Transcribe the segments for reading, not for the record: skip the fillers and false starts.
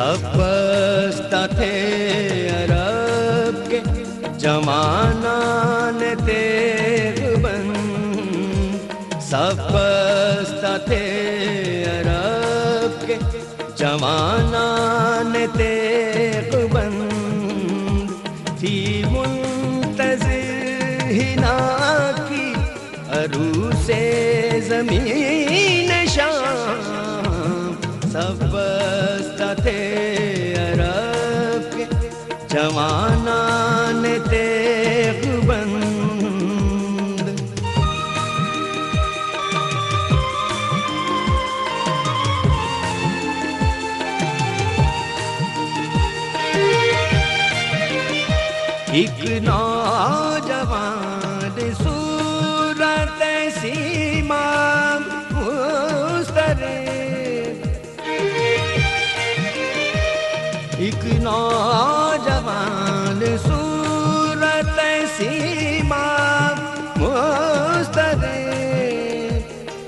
सपस्ता थे अरब के जमाना ने तेगबंद, सपस्ता थे अरब के जमाना ने तेगबंद, थी मुंतज़िर हिना की अरूसे ज़मीन शाम, सपस्ता थे अरब के जमाना ने तेगबंद। एक नौजवान सूरत सीमा मुस्तरे, एक नौजवान सूरत सीमा मुस्तरे,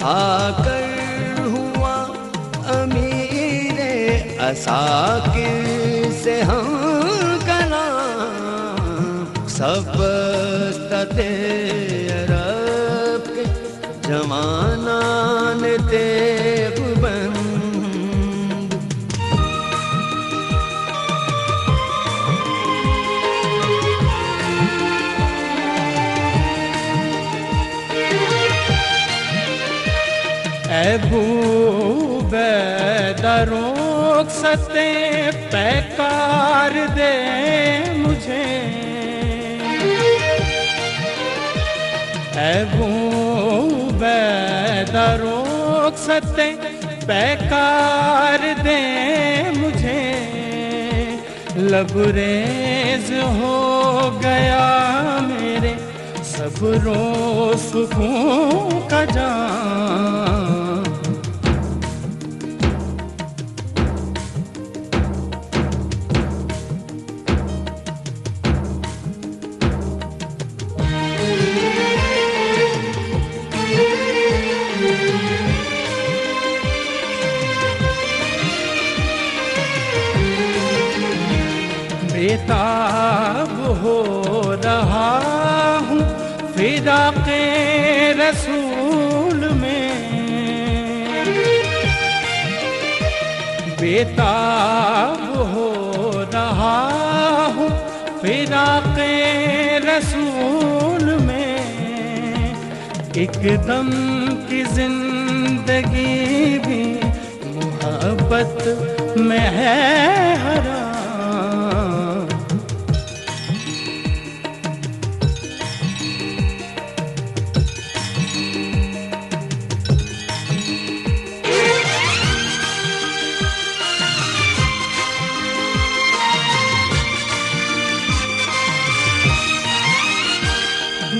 आकर हुआ अमीरे असाकिर से हम सपस्ता थे अरब के जमाना ने तेगबंद। अबू बैदा रुख़सते पैकार दे मुझे, अबू बैदा रुख़सते पैकार दे मुझे, लबरेज हो गया मेरे सब्रो सुकून का जाम। बेताब हो रहा हूँ फिराक़े रसूल में, बेताब हो रहा हूँ फिराक़े रसूल में, एक दम की जिंदगी भी मोहब्बत में है हरा।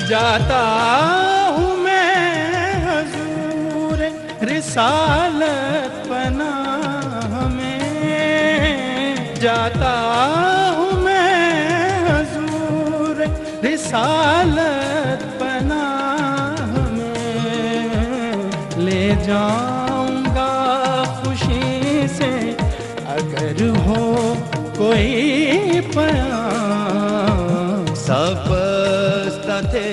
जाता हूँ मैं हजूर रिसालत पनाह में, जाता हूँ मैं हजूर रिसालत पनाह में, ले जाऊँगा खुशी से अगर हो कोई पैगाम। सपस्ता थे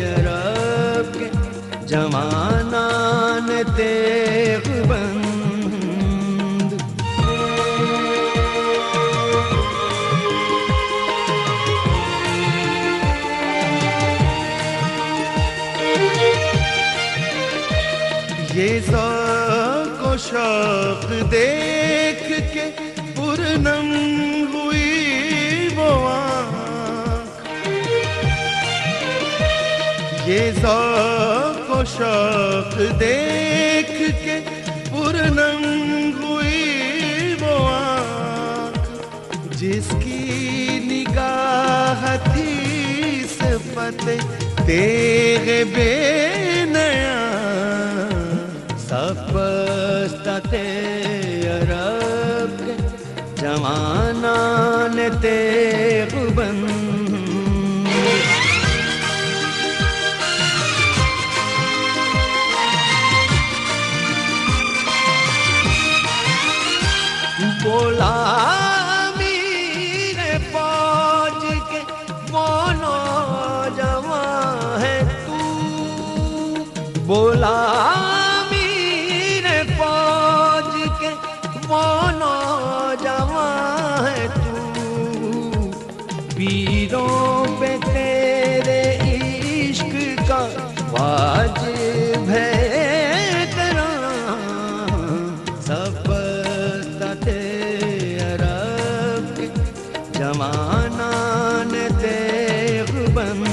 अरब के जमाना ने तेगबंद, ये ज़ौक़ व शौक़ देख के पुरनम हुई वो आँख, ये ज़ौक़ व शौक़ देख के पुरनम हुई वो आँख, जिसकी निगाह थी सिफ़त तेग़ बेनया। सपस्ता थे अरब के जमाना ने तेगबंद, बोला मीर फौज के वो नौजवान है तू, बोला मीर फौज के वो नौजवान है तू, पीरों पे तेरे इश्क का वाजिब है तेरा, सब अरब के जमाना ने देवबंद।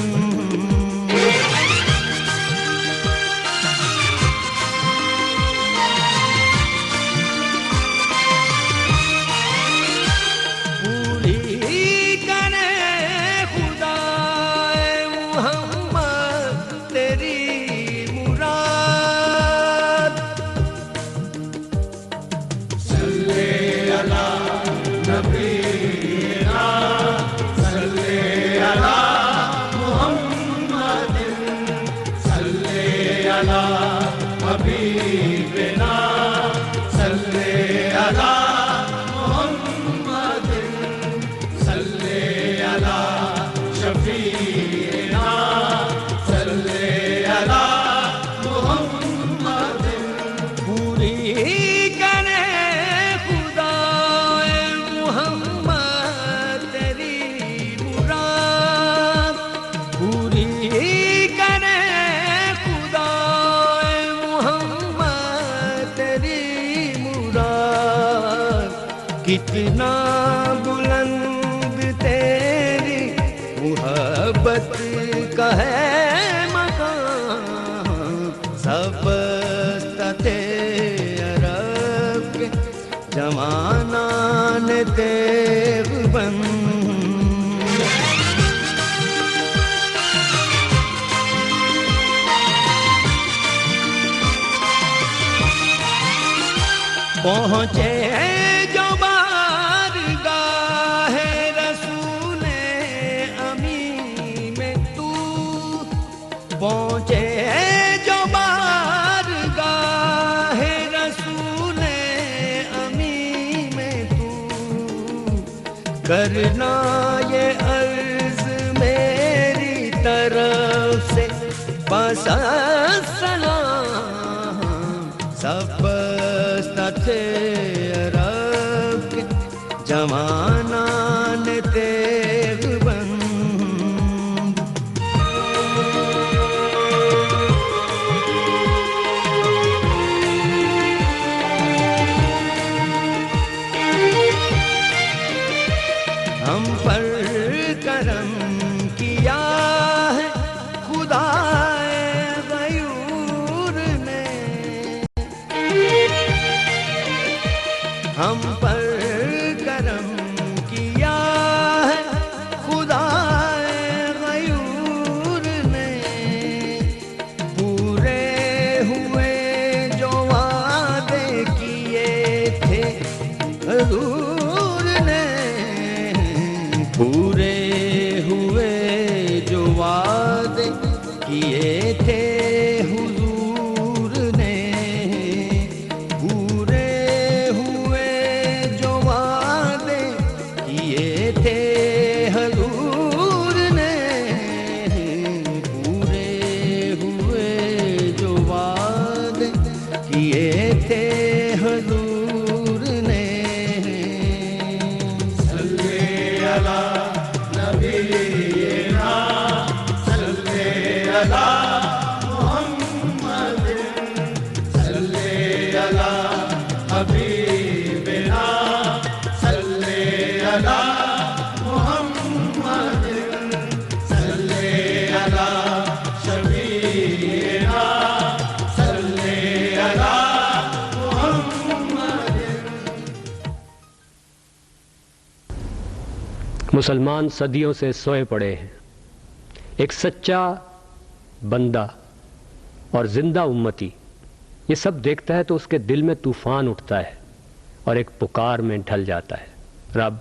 कितना बुलंद तेरी मुहब्बत का है मकान, सब अरब के जमाना ने देवबंद। पहुँचे जो बारगाहे रसूले अमी में तू, पहुँचे जो बारगाहे रसूले अमी में तू, करना ये अर्ज मेरी तरफ से बस सलाम, सब अरब के जमाना ने देवबंद। हम पर करम किया है खुदाए गयूर ने, हम पर करम किया है खुदाए गयूर ने, पूरे हुए जो वादे किए थे हुजूर ने, पूरे हुए जो वादे किए थे हुजूर ने, पूरे हुए जो वादे किए थे हुजूर ने, पूरे हुए जो वादे किए थे हुजूर ने। सल्ले अला नबीना सल्ले अला मुहम्मद सल्ले अला हबीबिना सल्ले अला मुहम्मद सल्ले अला शफीना सल्ले अला मुहम्मद। मुसलमान सदियों से सोए पड़े हैं। एक सच्चा बंदा और जिंदा उम्मती ये सब देखता है तो उसके दिल में तूफान उठता है और एक पुकार में ढल जाता है, रब